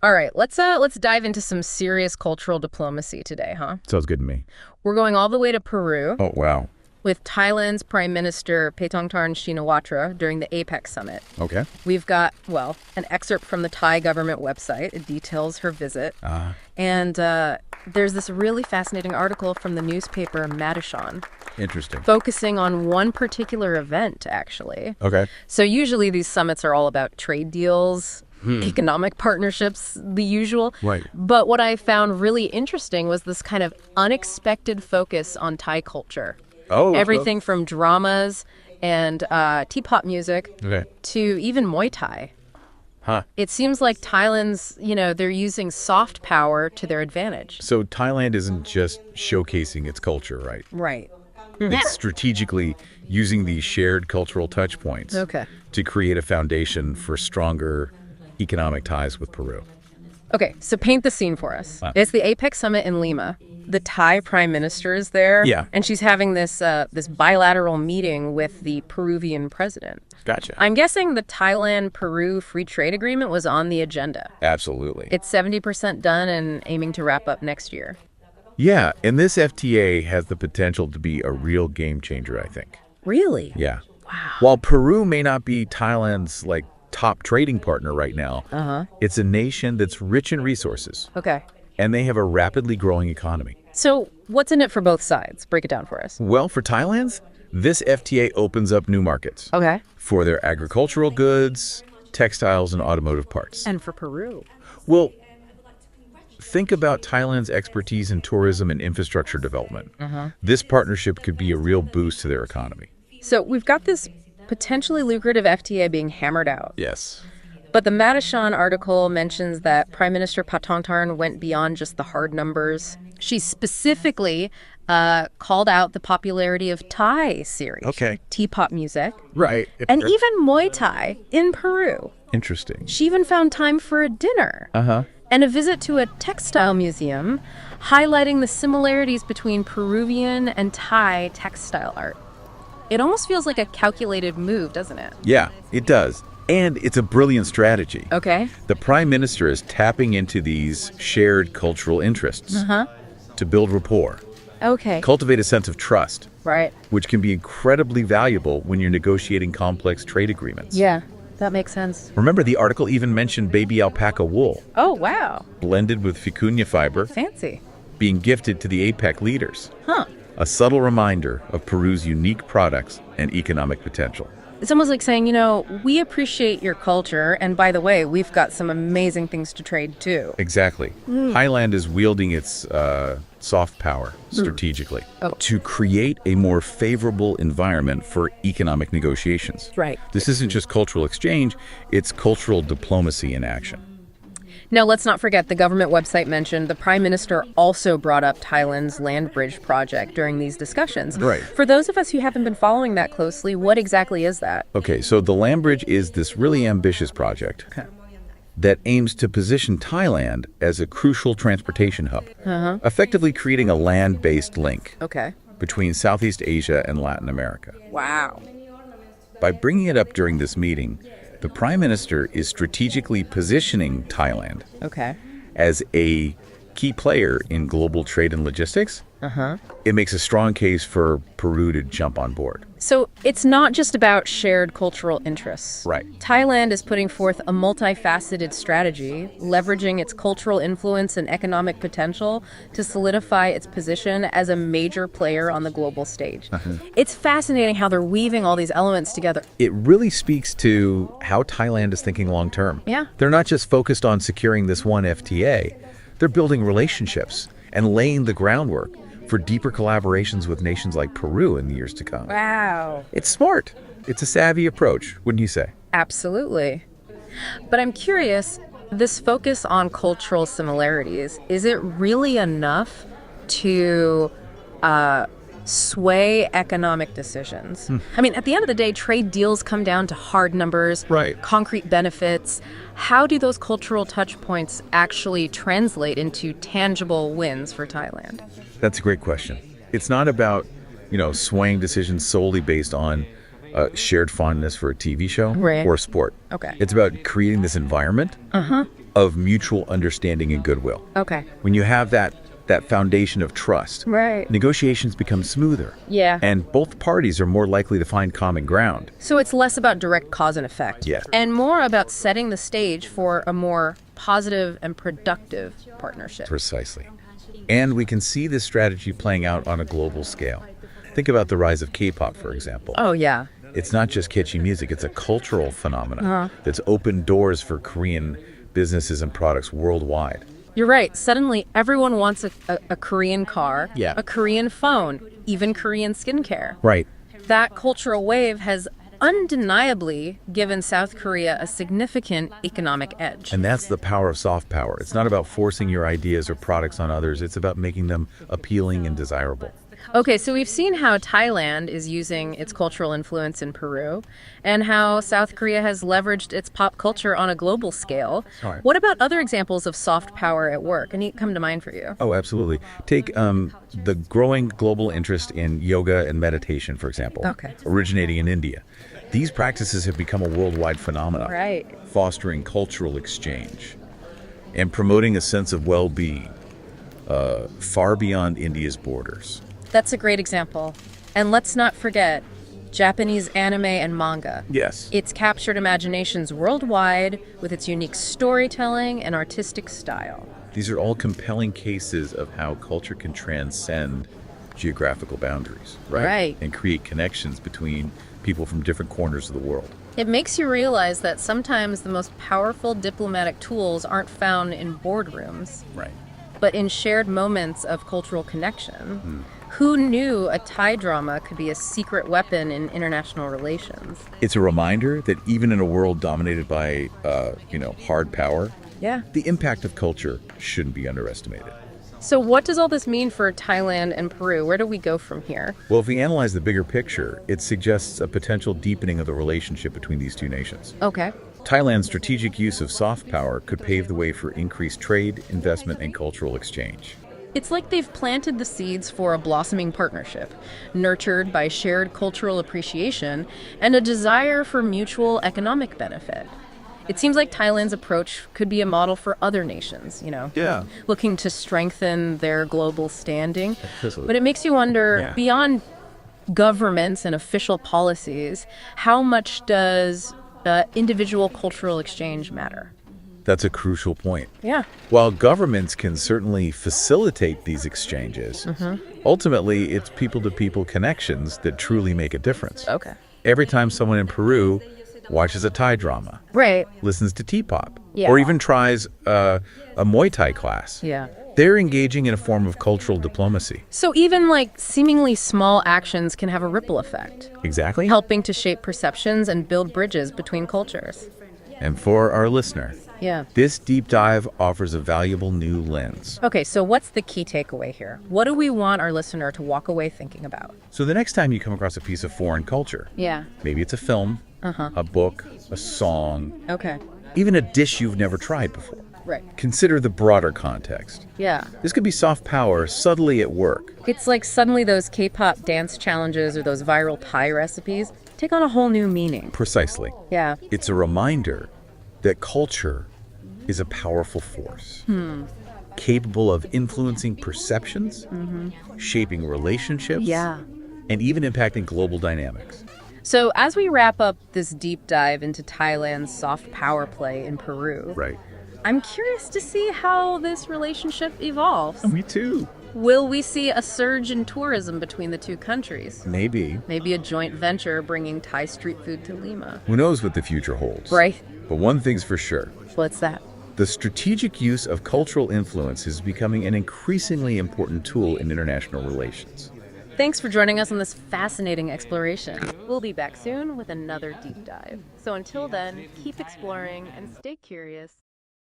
All right, let's dive into some serious cultural diplomacy today, huh? Sounds good to me. We're going all the way to Peru Oh, wow. with Thailand's Prime Minister Paetongtarn Shinawatra during the APEC Summit. Okay. We've got, well, an excerpt from the Thai government website. It details her visit. And there's this really fascinating article from the newspaper Madishan, Interesting. focusing on one particular event, actually. Okay. So usually these summits are all about trade deals, economic partnerships, the usual. Right. But what I found really interesting was this kind of unexpected focus on Thai culture. Oh. Everything from dramas and teapot music Okay. to even Muay Thai. Huh. It seems like Thailand's, they're using soft power to their advantage. So Thailand isn't just showcasing its culture, right? Right. It's strategically using these shared cultural touch points Okay. to create a foundation for stronger economic ties with Peru. Okay, so paint the scene for us. Wow. It's the APEC Summit in Lima. The Thai Prime Minister is there. Yeah. And she's having this bilateral meeting with the Peruvian President. Gotcha. I'm guessing the Thailand-Peru Free Trade Agreement was on the agenda. Absolutely. It's 70% done and aiming to wrap up next year. Yeah, and this FTA has the potential to be a real game changer, I think. Really? Yeah. Wow. While Peru may not be Thailand's, top trading partner right now, it's a nation that's rich in resources, Okay. and they have a rapidly growing economy. So what's in it for both sides? Break it down for us. Well, for Thailand's, this FTA opens up new markets Okay. for their agricultural goods, textiles, and automotive parts. And for Peru? Well, think about Thailand's expertise in tourism and infrastructure development. This partnership could be a real boost to their economy. So we've got this potentially lucrative FTA being hammered out. Yes. But the Madishan article mentions that Prime Minister Paetongtarn went beyond just the hard numbers. She specifically called out the popularity of Thai series, Okay. teapot music, Right. and even Muay Thai in Peru. Interesting. She even found time for a dinner and a visit to a textile museum, highlighting the similarities between Peruvian and Thai textile art. It almost feels like a calculated move, doesn't it? Yeah, it does. And it's a brilliant strategy. Okay. The Prime Minister is tapping into these shared cultural interests to build rapport, Okay. cultivate a sense of trust, Right. which can be incredibly valuable when you're negotiating complex trade agreements. Yeah, that makes sense. Remember, the article even mentioned baby alpaca wool, Oh, wow. blended with vicuña fiber, Fancy. being gifted to the APEC leaders. Huh. A subtle reminder of Peru's unique products and economic potential. It's almost like saying, we appreciate your culture, and by the way, we've got some amazing things to trade too. Exactly. Thailand is wielding its soft power strategically to create a more favorable environment for economic negotiations. Right. This isn't just cultural exchange, it's cultural diplomacy in action. Now, let's not forget the government website mentioned the Prime Minister also brought up Thailand's Landbridge project during these discussions. Right. For those of us who haven't been following that closely, what exactly is that? Okay, so the Landbridge is this really ambitious project that aims to position Thailand as a crucial transportation hub, effectively creating a land-based link Okay. between Southeast Asia and Latin America. Wow. By bringing it up during this meeting, the Prime Minister is strategically positioning Thailand Okay. as a key player in global trade and logistics. It makes a strong case for Peru to jump on board. So it's not just about shared cultural interests. Right. Thailand is putting forth a multifaceted strategy, leveraging its cultural influence and economic potential to solidify its position as a major player on the global stage. It's fascinating how they're weaving all these elements together. It really speaks to how Thailand is thinking long term. Yeah. They're not just focused on securing this one FTA, they're building relationships and laying the groundwork for deeper collaborations with nations like Peru in the years to come. Wow. It's smart. It's a savvy approach, wouldn't you say? Absolutely. But I'm curious, this focus on cultural similarities, is it really enough to sway economic decisions? I mean, at the end of the day, trade deals come down to hard numbers, Right. concrete benefits. How do those cultural touch points actually translate into tangible wins for Thailand? That's a great question. It's not about, swaying decisions solely based on shared fondness for a TV show Right. or sport. Okay. It's about creating this environment of mutual understanding and goodwill. Okay. When you have that foundation of trust, Right. negotiations become smoother. Yeah. And both parties are more likely to find common ground. So it's less about direct cause and effect. Yes. And more about setting the stage for a more positive and productive partnership. Precisely. And we can see this strategy playing out on a global scale. Think about the rise of K-pop, for example. Oh, yeah. It's not just catchy music, it's a cultural phenomenon that's opened doors for Korean businesses and products worldwide. You're right. Suddenly, everyone wants a Korean car, Yeah. a Korean phone, even Korean skincare. Right. That cultural wave has undeniably given South Korea a significant economic edge. And that's the power of soft power. It's not about forcing your ideas or products on others, it's about making them appealing and desirable. Okay, so we've seen how Thailand is using its cultural influence in Peru and how South Korea has leveraged its pop culture on a global scale. Right. What about other examples of soft power at work? Any come to mind for you? Oh, absolutely. Take the growing global interest in yoga and meditation, for example, Okay. originating in India. These practices have become a worldwide phenomenon, Right. fostering cultural exchange and promoting a sense of well-being far beyond India's borders. That's a great example. And let's not forget Japanese anime and manga. Yes. It's captured imaginations worldwide with its unique storytelling and artistic style. These are all compelling cases of how culture can transcend geographical boundaries, right? Right. And create connections between people from different corners of the world. It makes you realize that sometimes the most powerful diplomatic tools aren't found in boardrooms, Right. but in shared moments of cultural connection. Who knew a Thai drama could be a secret weapon in international relations? It's a reminder that even in a world dominated by, hard power, Yeah. the impact of culture shouldn't be underestimated. So what does all this mean for Thailand and Peru? Where do we go from here? Well, if we analyze the bigger picture, it suggests a potential deepening of the relationship between these two nations. Okay. Thailand's strategic use of soft power could pave the way for increased trade, investment, and cultural exchange. It's like they've planted the seeds for a blossoming partnership, nurtured by shared cultural appreciation and a desire for mutual economic benefit. It seems like Thailand's approach could be a model for other nations, Yeah. looking to strengthen their global standing. Absolutely. But it makes you wonder, Yeah. beyond governments and official policies, how much does individual cultural exchange matter? That's a crucial point. Yeah. While governments can certainly facilitate these exchanges, ultimately it's people-to-people connections that truly make a difference. Okay. Every time someone in Peru watches a Thai drama, Right. listens to T-pop, Yeah. or even tries a Muay Thai class, Yeah. they're engaging in a form of cultural diplomacy. So even like seemingly small actions can have a ripple effect, Exactly. helping to shape perceptions and build bridges between cultures. And for our listener, Yeah. this deep dive offers a valuable new lens. Okay, so what's the key takeaway here? What do we want our listener to walk away thinking about? So the next time you come across a piece of foreign culture, Yeah. maybe it's a film, a book, a song, Okay. even a dish you've never tried before, Right. consider the broader context. Yeah. This could be soft power subtly at work. It's like suddenly those K-pop dance challenges or those viral Thai recipes take on a whole new meaning. Precisely. Yeah. It's a reminder that culture is a powerful force, capable of influencing perceptions, shaping relationships, Yeah. and even impacting global dynamics. So as we wrap up this deep dive into Thailand's soft power play in Peru, Right. I'm curious to see how this relationship evolves. Me too. Will we see a surge in tourism between the two countries? Maybe. Maybe a joint venture bringing Thai street food to Lima. Who knows what the future holds? Right. But one thing's for sure. What's that? The strategic use of cultural influence is becoming an increasingly important tool in international relations. Thanks for joining us on this fascinating exploration. We'll be back soon with another deep dive. So until then, keep exploring and stay curious.